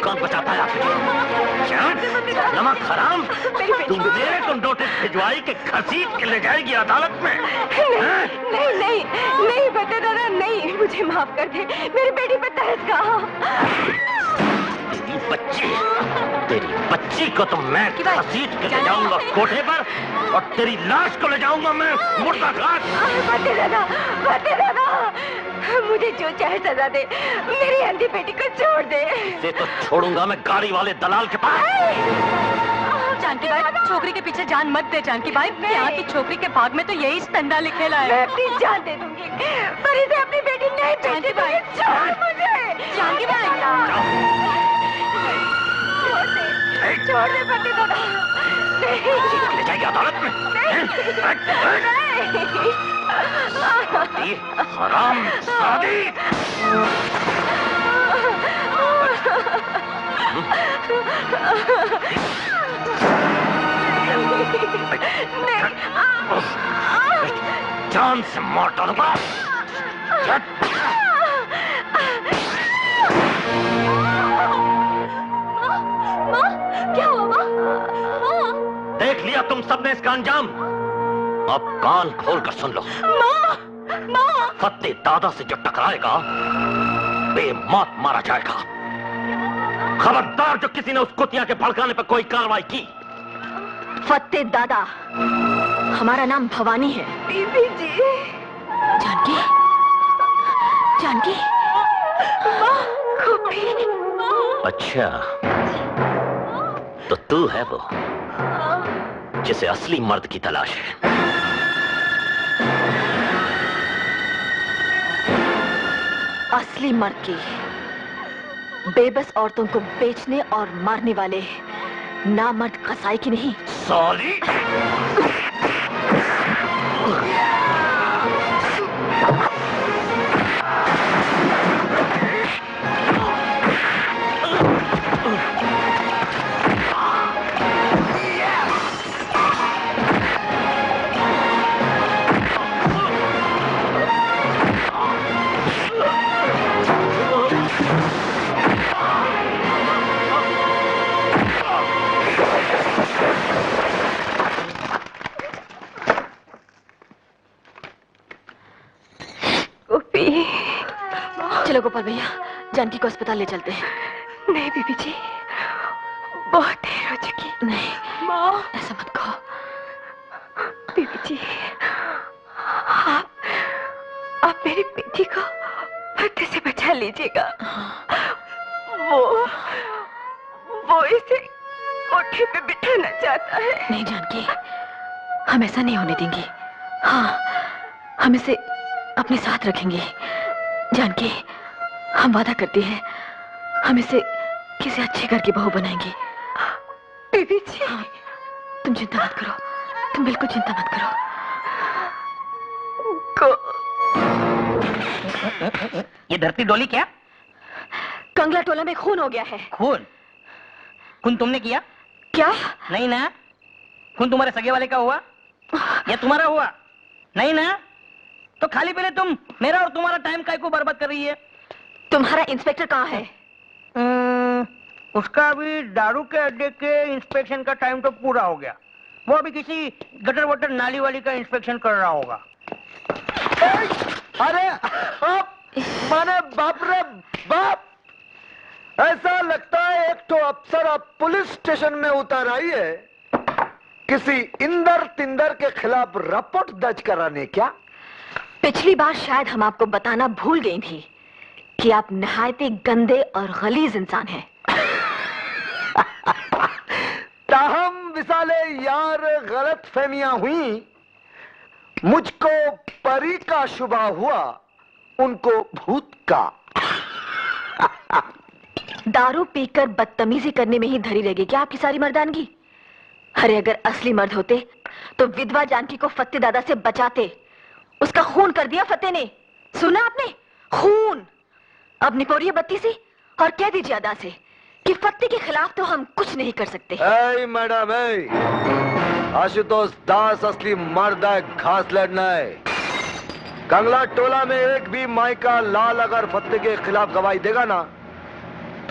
कौन बचा पाया? नमक हराम, तुम मेरे को नोटिस भिजवाई के घसीट के ले जाएगी अदालत में? नहीं नहीं नहीं फतेह दादा, नहीं, मुझे माफ कर दे, मेरी बेटी पे तरस खा। तेरी बच्ची को तो मैं घसीट के ले जाऊंगा कोठे पर और तेरी लाश को ले जाऊंगा मैं मुर्दा घाट। फतेह दादा, मुझे जो चाहे सजा दे, मेरी अंधी बेटी को छोड़ दे। इसे तो छोड़ूंगा मैं गाड़ी वाले दलाल के पास। जानकी भाई, छोकरी के पीछे जान मत दे जानकी भाई, यहाँ की छोकरी के भाग में तो यही स्तंदा लिखेला है। मैं अपनी जान दे दूंगी, पर इसे अपनी बेटी नहीं जानकी भाई, छोड़ मुझे। जानकी भाई छोड़ दे फतेह दादा। नहीं, ले जाएगी अदालत में? नहीं, हराम सादी। जान से मार डालूंगा। क्या हुआ माँ? देख लिया तुम सबने इसका अंजाम, अब कान खोल कर सुन लो। माँ, फतेह दादा से जो टकराएगा बेमौत मारा जाएगा। खबरदार जो किसी ने उस कुतिया के भड़काने पर कोई कार्रवाई की। फतेह दादा, हमारा नाम भवानी है। बीबी जी। जानकी, जानकी, अच्छा, तो तू है वो जिसे असली मर्द की तलाश है। असली मर्द की, बेबस औरतों को बेचने और मारने वाले नामर्द कसाई की नहीं। साली! चलो गोपाल भैया, जानकी को अस्पताल ले चलते हैं। नहीं बीबी जी, बहुत देर हो चुकी। नहीं माँ, ऐसा मत कहो। बीबी जी, आप मेरी बेटी को फतेह से बचा लीजिएगा। वो इसे कोठे पे बिठाना चाहता है। नहीं जानकी, हम ऐसा नहीं होने देंगे। हाँ, हम इसे अपने साथ रखेंगे। जानकी, हम वादा करते हैं, हम इसे किसी अच्छे घर की बहू बनाएंगे। बीबी जी, हाँ, तुम चिंता मत करो, तुम बिल्कुल चिंता मत करो। ये धरती डोली क्या? कंगला टोला में खून हो गया है। खून? खून तुमने किया? क्या? नहीं ना। खून तुम्हारे सगे वाले का हुआ या तुम्हारा हुआ? नहीं ना। तो खाली पहले तुम मेरा और तुम्हारा टाइम काय को बर्बाद कर रही है? तुम्हारा इंस्पेक्टर कहाँ है? उसका अभी दारू के अड्डे के इंस्पेक्शन का टाइम तो पूरा हो गया। वो अभी किसी गटर वटर नाली वाली का इंस्पेक्शन कर रहा होगा। अरे माने बाप रे बाप, ऐसा लगता है एक तो अफसर अब पुलिस स्टेशन में उतर आई है किसी इंदर तिंदर के खिलाफ रिपोर्ट दर्ज कराने। क्या पिछली बार शायद हम आपको बताना भूल गई थी कि आप नहायते गंदे और गलीज इंसान हैं। ताहम विसाले यार गलत फहमियां हुई, मुझको परी का शुबा हुआ, उनको भूत का। दारू पीकर बदतमीजी करने में ही धरी रहेगी क्या आपकी सारी मर्दानगी? अरे अगर असली मर्द होते तो विधवा जानकी को फतेह दादा से बचाते। उसका खून कर दिया फतेह ने, सुना आपने? खून। अब निपोरिए बत्ती से और कह दीजिए अदा से कि फतेह के खिलाफ तो हम कुछ नहीं कर सकते। मैडम, आशुतोष दास असली मर्द है, घास लड़ना है। कंगला टोला में एक भी माई का लाल अगर फतेह के खिलाफ गवाही देगा ना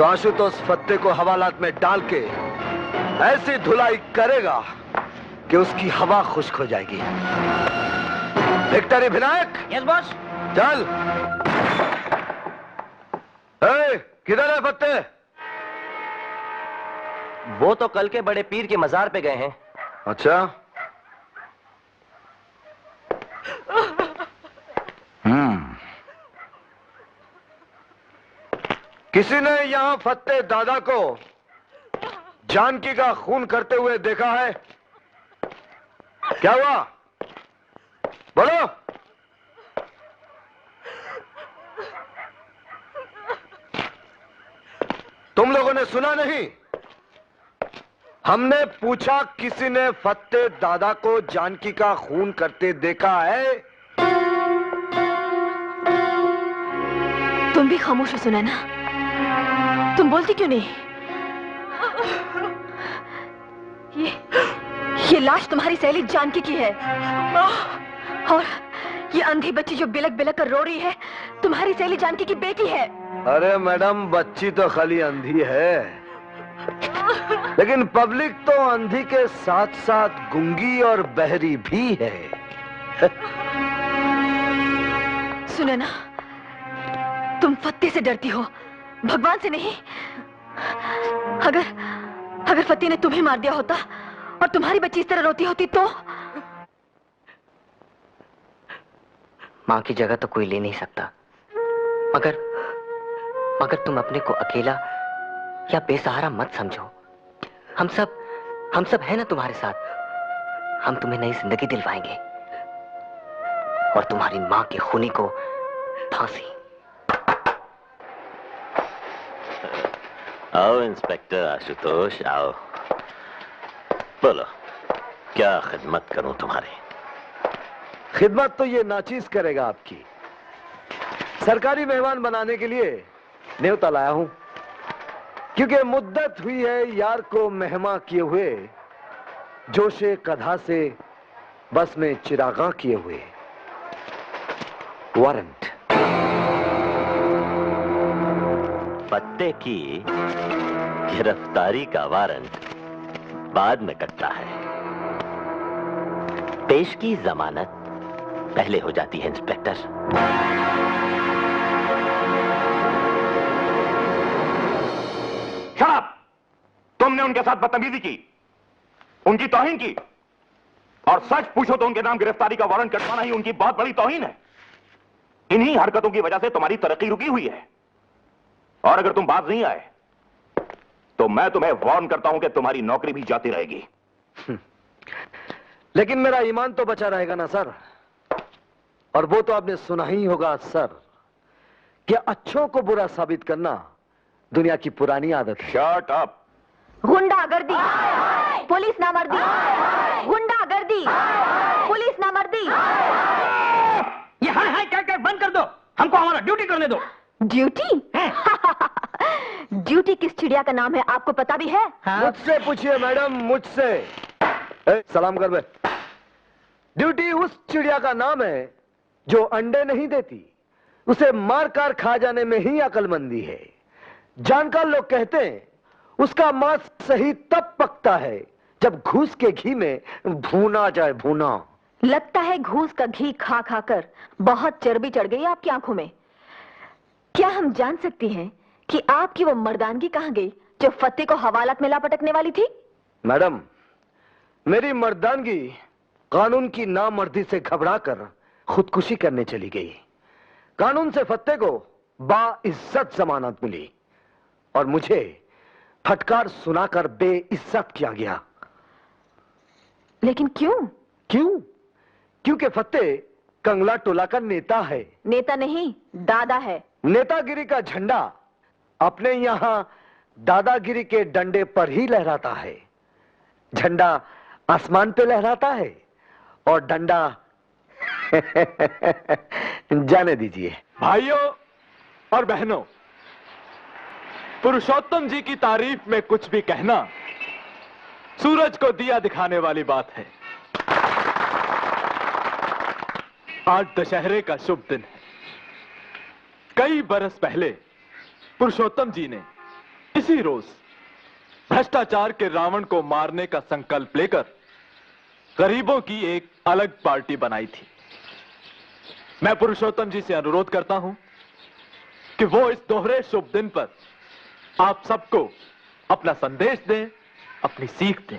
तो आशुतोष फत्ते को हवालात में डाल के ऐसी धुलाई करेगा कि उसकी हवा खुश्क हो जाएगी। विक्टरी विनायक। Yes boss. चल। किधर है फत्ते? वो तो कल के बड़े पीर के मजार पे गए हैं। अच्छा। किसी ने यहां फत्ते दादा को जानकी का खून करते हुए देखा है? क्या हुआ? बोलो। तुम लोगों ने सुना नहीं? हमने पूछा किसी ने फत्ते दादा को जानकी का खून करते देखा है? तुम भी खामोश हो सुनैना, तुम बोलती क्यों नहीं? ये लाश तुम्हारी सहेली जानकी की है और ये अंधी बच्ची जो बिलक बिलक कर रो रही है तुम्हारी सहेली जानकी की बेटी है। अरे मैडम, बच्ची तो खाली अंधी है, लेकिन पब्लिक तो अंधी के साथ साथ गूंगी और बहरी भी है। सुनो ना, तुम फत्ते से डरती हो, भगवान से नहीं। अगर फत्ते ने तुम्हें मार दिया होता और तुम्हारी बच्ची इस तरह रोती होती तो? मां की जगह तो कोई ले नहीं सकता, मगर तुम अपने को अकेला या बेसहारा मत समझो। हम सब है ना तुम्हारे साथ। हम तुम्हें नई जिंदगी दिलवाएंगे और तुम्हारी मां के खूनी को फांसी। आओ इंस्पेक्टर आशुतोष, आओ। बोलो, क्या खिदमत करूं तुम्हारी? खिदमत तो ये नाचीज करेगा आपकी। सरकारी मेहमान बनाने के लिए न्योता लाया हूं, क्योंकि मुद्दत हुई है यार को मेहमा किए हुए, जोशे कधा से बस में चिरागा किए हुए। वारंट। फत्ते की गिरफ्तारी का वारंट बाद में कटता है, पेश की जमानत पहले हो जाती है इंस्पेक्टर। शराब! तुमने उनके साथ बदतमीजी की, उनकी तौहीन की, और सच पूछो तो उनके नाम गिरफ्तारी का वारंट कटवाना ही उनकी बहुत बड़ी तौहीन है। इन्हीं हरकतों की वजह से तुम्हारी तरक्की रुकी हुई है, और अगर तुम बाज नहीं आए तो मैं तुम्हें वार्न करता हूं कि तुम्हारी नौकरी भी जाती रहेगी। लेकिन मेरा ईमान तो बचा रहेगा ना सर। और वो तो आपने सुना ही होगा सर कि अच्छों को बुरा साबित करना दुनिया की पुरानी आदत है। Shut up! गुंडागर्दी, पुलिस नामर्दी, गुंडागर्दी, पुलिस नामर्दी। ये हाय हाय क्या बंद कर दो, हमको हमारा ड्यूटी करने दो। ड्यूटी? ड्यूटी किस चिड़िया का नाम है आपको पता भी है? हाँ? मुझसे पूछिए मैडम, मुझसे। सलाम कर बे। ड्यूटी उस चिड़िया का नाम है जो अंडे नहीं देती, उसे मार कर खा जाने में ही अक्लमंदी है। जानकार लोग कहते हैं उसका मांस सही तब पकता है जब घूस के घी में भूना जाए। भूना लगता है घूस का घी खा खाकर बहुत चर्बी चढ़ गई आपकी आंखों में। क्या हम जान सकती हैं कि आपकी वो मर्दानगी कहां गई जो फत्ते को हवालात में लापटकने वाली थी? मैडम, मेरी मर्दानगी कानून की नामर्दी से घबराकर खुदकुशी करने चली गई। कानून से फत्ते को बाइज्जत जमानत मिली और मुझे फटकार सुनाकर बेइज्जत किया गया। लेकिन क्यों? क्योंकि फत्ते कंगला टोला का नेता है। नेता नहीं, दादा है। नेतागिरी का झंडा अपने यहां दादागिरी के डंडे पर ही लहराता है। झंडा आसमान पे लहराता है और डंडा जाने दीजिए। भाइयों और बहनों, पुरुषोत्तम जी की तारीफ में कुछ भी कहना सूरज को दिया दिखाने वाली बात है। आज दशहरे का शुभ दिन है। कई बरस पहले पुरुषोत्तम जी ने इसी रोज भ्रष्टाचार के रावण को मारने का संकल्प लेकर गरीबों की एक अलग पार्टी बनाई थी। मैं पुरुषोत्तम जी से अनुरोध करता हूं कि वो इस दोहरे शुभ दिन पर आप सबको अपना संदेश दें, अपनी सीख दें।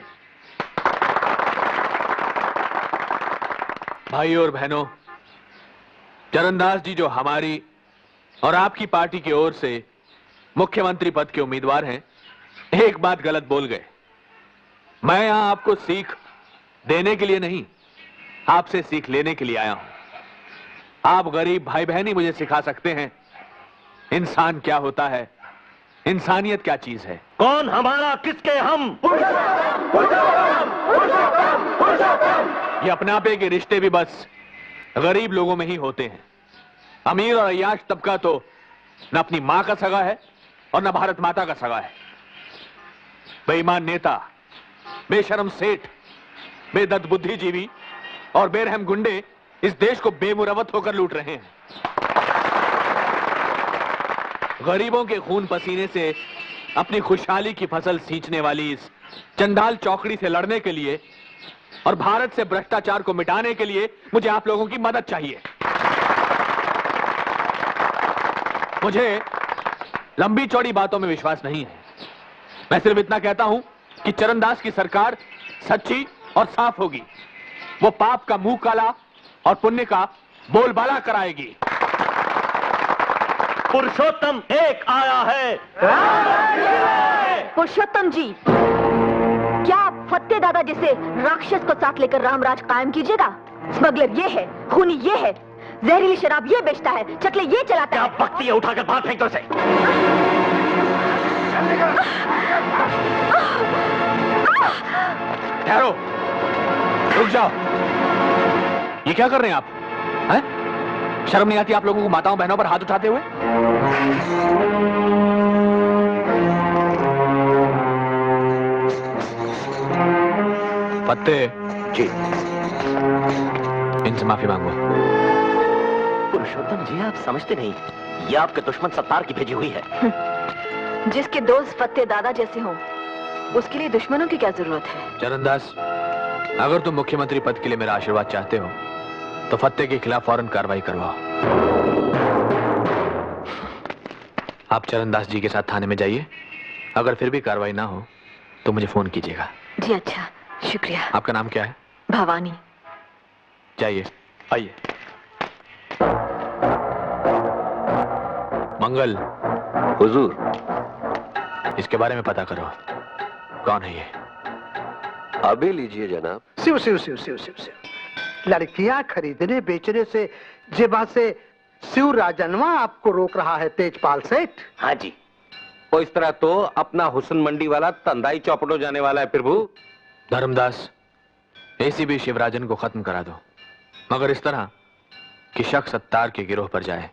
भाइयों और बहनों, चरणदास जी जो हमारी और आपकी पार्टी की ओर से मुख्यमंत्री पद के उम्मीदवार हैं, एक बात गलत बोल गए। मैं यहां आपको सीख देने के लिए नहीं, आपसे सीख लेने के लिए आया हूं। आप गरीब भाई बहन ही मुझे सिखा सकते हैं इंसान क्या होता है, इंसानियत क्या चीज है। कौन हमारा, किसके हम? ये अपनापे के रिश्ते भी बस गरीब लोगों में ही होते हैं। अमीर और अय्याश तबका तो न अपनी मां का सगा है और न भारत माता का सगा है। बेईमान नेता, बेशर्म सेठ, बेदद बुद्धिजीवी और बेरहम गुंडे इस देश को बेमुरवत होकर लूट रहे हैं। गरीबों के खून पसीने से अपनी खुशहाली की फसल सींचने वाली इस चंडाल चौकड़ी से लड़ने के लिए और भारत से भ्रष्टाचार को मिटाने के लिए मुझे आप लोगों की मदद चाहिए। मुझे लंबी चौड़ी बातों में विश्वास नहीं है। मैं सिर्फ इतना कहता हूं कि चरणदास की सरकार सच्ची और साफ होगी। वो पाप का मुंह काला और पुण्य का बोलबाला कराएगी। पुरुषोत्तम एक आया है। पुरुषोत्तम जी, क्या आप फत्ते दादा जैसे राक्षस को साथ लेकर रामराज कायम कीजिएगा? स्मगलर ये है, खूनी ये है, जहरीली शराब ये बेचता है, चकले ये चलाता क्या है। बकती है, उठाकर बाहर फेंक दो इसे। ठहरो, रुक जाओ। ये क्या कर रहे हैं आप? हैं? शर्म नहीं आती आप लोगों को माताओं बहनों पर हाथ उठाते हुए? फत्ते जी, इनसे माफी मांगो। पुरुषोत्तम जी आप समझते नहीं, ये आपके दुश्मन सत्तार की भेजी हुई है। जिसके दोस्त फत्ते दादा जैसे हों, उसके लिए दुश्मनों की क्या जरूरत है? चरणदास, अगर तुम मुख्यमंत्री पद के लिए मेरा आशीर्वाद चाहते हो तो फत्ते के खिलाफ फौरन कार्रवाई करवाओ। आप चरणदास जी के साथ थाने में जाइए। अगर फिर भी कार्रवाई ना हो तो मुझे फोन कीजिएगा। जी अच्छा, शुक्रिया। आपका नाम क्या है? भवानी। जाइए, आइए। मंगल, हुजूर, इसके बारे में पता करो, कौन है ये? अभी लीजिए जनाब। शिव शिव शिव शिव शिव शिव। लड़कियां खरीदने बेचने से जेबा से शिव राजनवा आपको रोक रहा है तेजपाल सेठ। हाँ जी, वो इस तरह तो अपना हुसन मंडी वाला तंदाई चौपट हो जाने वाला है प्रभु। धर्मदास, एसीपी शिवराजन को खत्म करा दो, मगर इस तरह कि शक सत्तार के गिरोह पर जाए।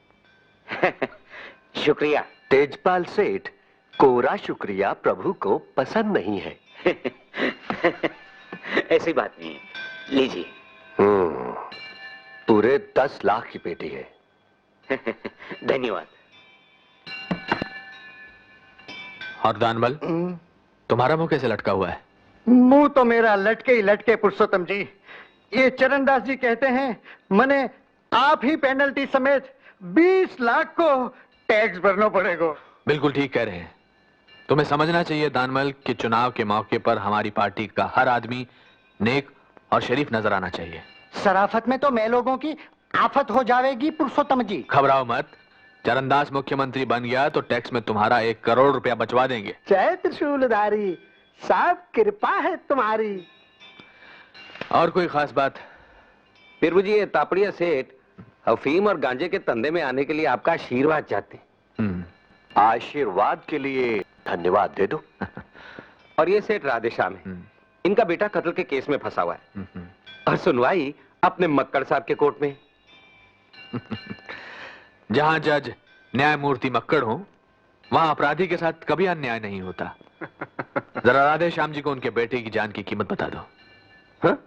शुक्रिया। तेजपाल सेठ, कोरा शुक्रिया प्रभु को पसंद नहीं है। ऐसी बात नहीं है, लीजिए। पूरे 10 लाख की पेटी है। धन्यवाद। और दानबल, तुम्हारा मुंह कैसे लटका हुआ है? मुंह तो मेरा लटके ही लटके पुरुषोत्तम जी। ये चरणदास जी कहते हैं मने आप ही पेनल्टी समेत 20 लाख को टैक्स भरना पड़ेगा। बिल्कुल ठीक कह रहे हैं। तुम्हें समझना चाहिए दानमल कि चुनाव के मौके पर हमारी पार्टी का हर आदमी नेक और शरीफ नजर आना चाहिए। शराफत में तो मैं लोगों की आफत हो जाएगी पुरुषोत्तम जी। घबराओ मत, चरणदास मुख्यमंत्री बन गया तो टैक्स में तुम्हारा 1 करोड़ रुपया बचवा देंगे। जय त्रिशूलधारी साहब, कृपा है तुम्हारी। और कोई खास बात? प्रभु जी, ये तापड़िया सेठ अफीम और गांजे के धंधे में आने के लिए आपका आशीर्वाद चाहते हैं। आशीर्वाद के लिए धन्यवाद दे दो। और ये सेठ राधेश्याम है, इनका बेटा कत्ल के केस में फंसा हुआ है और सुनवाई अपने मक्कड़ साहब के कोर्ट में। जहां जज न्यायमूर्ति मक्कड़ हो, वहां अपराधी के साथ कभी अन्याय नहीं होता। जरा राधेश्याम जी को उनके बेटे की जान की कीमत बता दो। हाँ?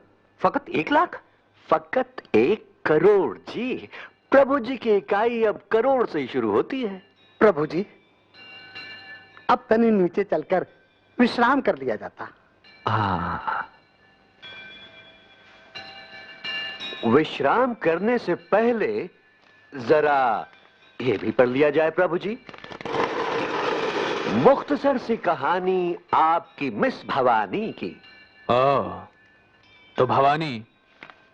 फकत 1 लाख? फकत 1 करोड़ जी। प्रभु जी की इकाई अब करोड़ से ही शुरू होती है। प्रभु जी, अब तनी नीचे चलकर विश्राम कर लिया जाता। विश्राम करने से पहले जरा ये भी पढ़ लिया जाए प्रभु जी। मुख्तसर सी कहानी आपकी मिस भवानी की। तो भवानी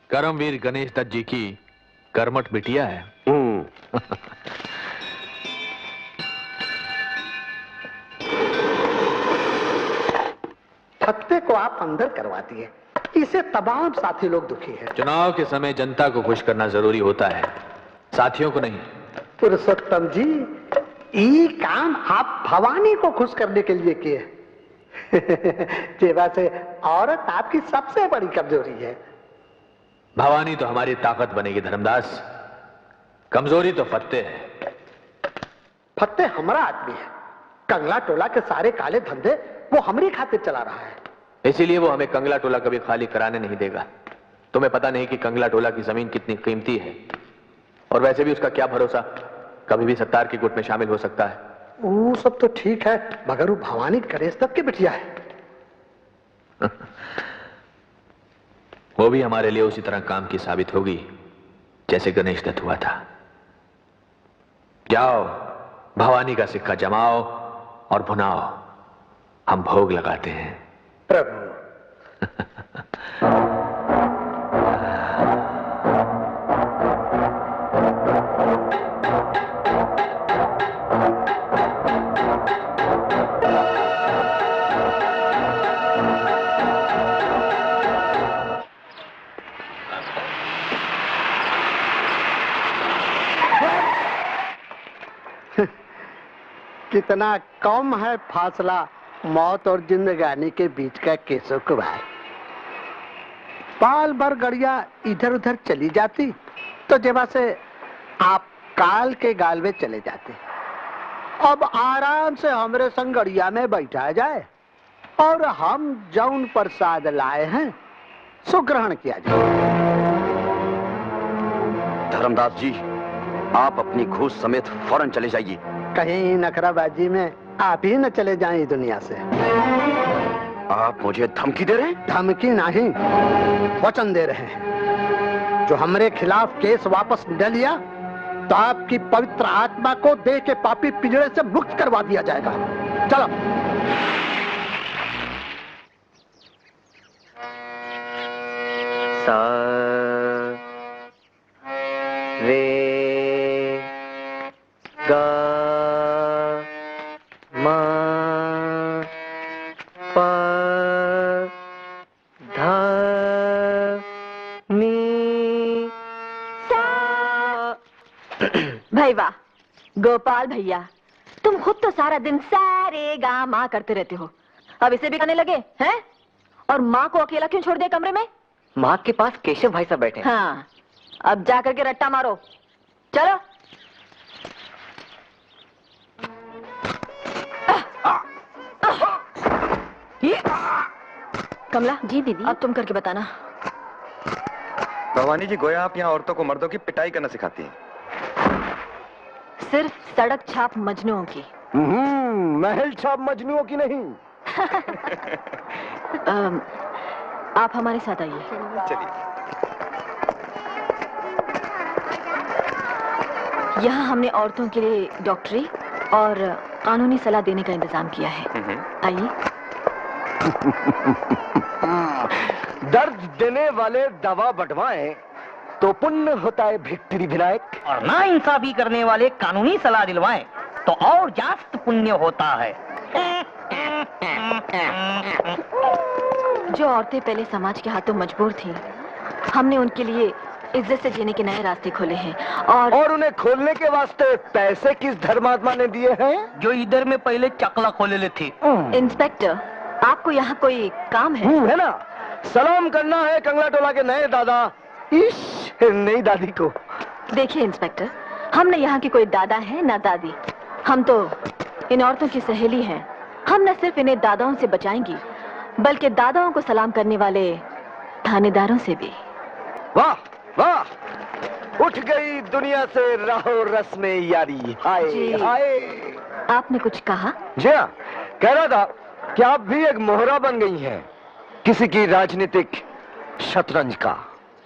करमवीर गणेश दत्त जी की कर्मठ बिटिया है। फत्ते को आप अंदर करवा दिए, इसे तमाम साथी लोग दुखी हैं। चुनाव के समय जनता को खुश करना जरूरी होता है, साथियों को नहीं। पुरुषोत्तम जी, ये काम आप भवानी को खुश करने के लिए किए। जेवा से औरत आपकी सबसे बड़ी कमजोरी है। भवानी तो हमारी ताकत बनेगी धर्मदास, कमजोरी तो फत्ते है। फत्ते हमारा आदमी है, कंगला टोला के सारे काले धंधे वो हमारी खातिर चला रहा है। इसीलिए वो हमें कंगला टोला कभी खाली कराने नहीं देगा। तुम्हें पता नहीं कि कंगला टोला की जमीन कितनी कीमती है, और वैसे भी उसका क्या भरोसा, कभी भी सत्तार की गुट में शामिल हो सकता है। वो सब तो ठीक है, मगर वो भवानी गणेश दत्त की बिटिया है। वो भी हमारे लिए उसी तरह काम की साबित होगी जैसे गणेश दत्त हुआ था। जाओ, भवानी का सिक्का जमाओ और भुनाओ, हम भोग लगाते हैं। प्रभु कितना कम है फासला मौत और जिंदगानी के बीच का केशव कुमार। पाल भर गड़िया इधर उधर चली जाती तो जेबा से आप काल के गाल में चले जाते। अब आराम से हमरे संग गड़िया में बैठा जाए और हम जौन प्रसाद लाए हैं सो ग्रहण किया जाए। धर्मदास जी, आप अपनी घूस समेत फौरन चले जाइए। कहीं नखराबाजी में आप ही न चले जाएं दुनिया से। आप मुझे धमकी दे रहे हैं? धमकी नहीं, वचन दे रहे हैं। जो हमारे खिलाफ केस वापस न लिया तो आपकी पवित्र आत्मा को देह के पापी पिंजरे से मुक्त करवा दिया जाएगा। चलो। सा रे गा मा पा धा नी सा। भाई वाह गोपाल भैया, तुम खुद तो सारा दिन सारे गा माँ करते रहते हो, अब इसे भी करने लगे हैं? और माँ को अकेला क्यों छोड़ दिया कमरे में? माँ के पास केशव भाई साहब बैठे हैं। हाँ, अब जा करके रट्टा मारो, चलो। कमला जी दीदी, अब तुम करके बताना। भवानी जी, गोया आप यहाँ औरतों को मर्दों की पिटाई करना सिखाती हैं। सिर्फ सड़क छाप मजनुओं की। महल छाप मजनुओं की नहीं। आप हमारे साथ आइए। चलिए। यहाँ हमने औरतों के लिए डॉक्टरी और कानूनी सलाह देने का इंतजाम किया है। आइए। दर्द देने वाले दवा बंटवाएं तो पुण्य होता है भिक्टरी विनायक, और ना इंसाफी करने वाले कानूनी सलाह दिलवाएं तो और जास्त पुण्य होता है। जो औरतें पहले समाज के हाथों मजबूर थीं, हमने उनके लिए इज्जत से जीने के नए रास्ते खोले हैं। और उन्हें खोलने के वास्ते पैसे किस धर्मात्मा ने दिए हैं? जो इधर में पहले चकला खोले ले थे। इंस्पेक्टर, आपको यहाँ कोई काम है? है ना, सलाम करना है कंगला टोला के नए दादा नई दादी को। देखिए इंस्पेक्टर, हम न यहाँ की कोई दादा है ना दादी, हम तो इन औरतों की सहेली हैं। हम न सिर्फ इन्हें दादाओं से बचाएंगी, बल्कि दादाओं को सलाम करने वाले थानेदारों से भी। वाह वाह, उठ गई दुनिया से राहो रस्म यारी। हाय जी। हाय। आपने कुछ कहा? जी हाँ, कह रहा था कि आप भी एक मोहरा बन गई हैं किसी की राजनीतिक शतरंज का।